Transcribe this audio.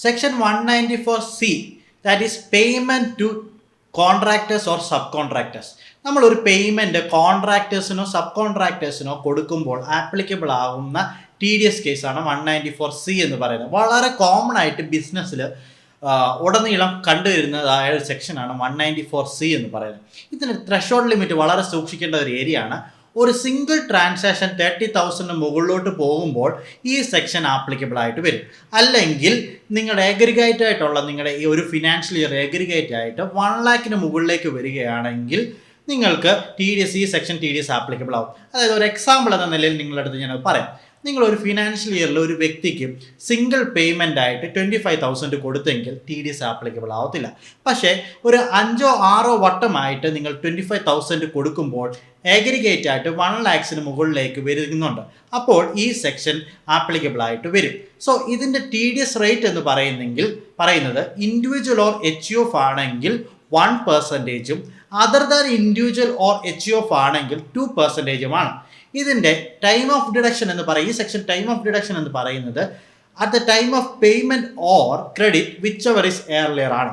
Section 194C, that is payment to contractors or sub contractors. നമ്മളൊരു payment കോൺട്രാക്ടേഴ്സിനോ sub കോൺട്രാക്ടേഴ്സിനോ കൊടുക്കുമ്പോൾ ആപ്ലിക്കബിൾ ആകുന്ന TDS കേസാണ് 194C എന്ന് പറയുന്നത്. വളരെ കോമൺ ആയിട്ട് ബിസിനസ്സിൽ ഉടനീളം കണ്ടുവരുന്നതായ ഒരു സെക്ഷനാണ് 194C എന്ന് പറയുന്നത്. ഇതിന് ത്രെഷോൾഡ് ലിമിറ്റ് വളരെ സൂക്ഷിക്കേണ്ട ഒരു ഏരിയ ആണ്. ഒരു സിംഗിൾ ട്രാൻസാക്ഷൻ 30,000 മുകളിലോട്ട് പോകുമ്പോൾ ഈ സെക്ഷൻ ആപ്ലിക്കബിൾ ആയിട്ട് വരും. അല്ലെങ്കിൽ നിങ്ങളുടെ എഗ്രിഗേറ്റ് ആയിട്ടുള്ള നിങ്ങളുടെ ഈ ഒരു ഫിനാൻഷ്യൽ ഇയർ എഗ്രിഗേറ്റ് ആയിട്ട് 1 lakhന് മുകളിലേക്ക് വരികയാണെങ്കിൽ നിങ്ങൾക്ക് ഈ സെക്ഷൻ TDS ആപ്ലിക്കബിൾ ആവും. അതായത് ഒരു എക്സാമ്പിൾ എന്ന നിലയിൽ നിങ്ങളുടെ അടുത്ത് ഞാൻ പറയാം. നിങ്ങളൊരു ഫിനാൻഷ്യൽ ഇയറിൽ ഒരു വ്യക്തിക്ക് സിംഗിൾ പേയ്മെൻ്റ് ആയിട്ട് 25,000 കൊടുത്തെങ്കിൽ TDS ആപ്ലിക്കബിൾ ആവത്തില്ല. പക്ഷേ ഒരു 5-6 വട്ടമായിട്ട് നിങ്ങൾ 25,000 കൊടുക്കുമ്പോൾ എഗ്രിഗേറ്റ് ആയിട്ട് 1 lakhന് മുകളിലേക്ക് വരുന്നുണ്ട്. അപ്പോൾ ഈ സെക്ഷൻ ആപ്ലിക്കബിൾ ആയിട്ട് വരും. സോ ഇതിൻ്റെ TDS റേറ്റ് എന്ന് പറയുന്നത് ഇൻഡിവിജ്വൽ ഓർ HUF ആണെങ്കിൽ 1%, other than individual or HUF ആണെങ്കിൽ 2%. ഇതിൻ്റെ ടൈം ഓഫ് ഡിഡക്ഷൻ എന്ന് പറയും. ഈ സെക്ഷൻ ടൈം ഓഫ് ഡിഡക്ഷൻ എന്ന് പറയുന്നത് at the time of payment or credit which ever is earlier ആണ്.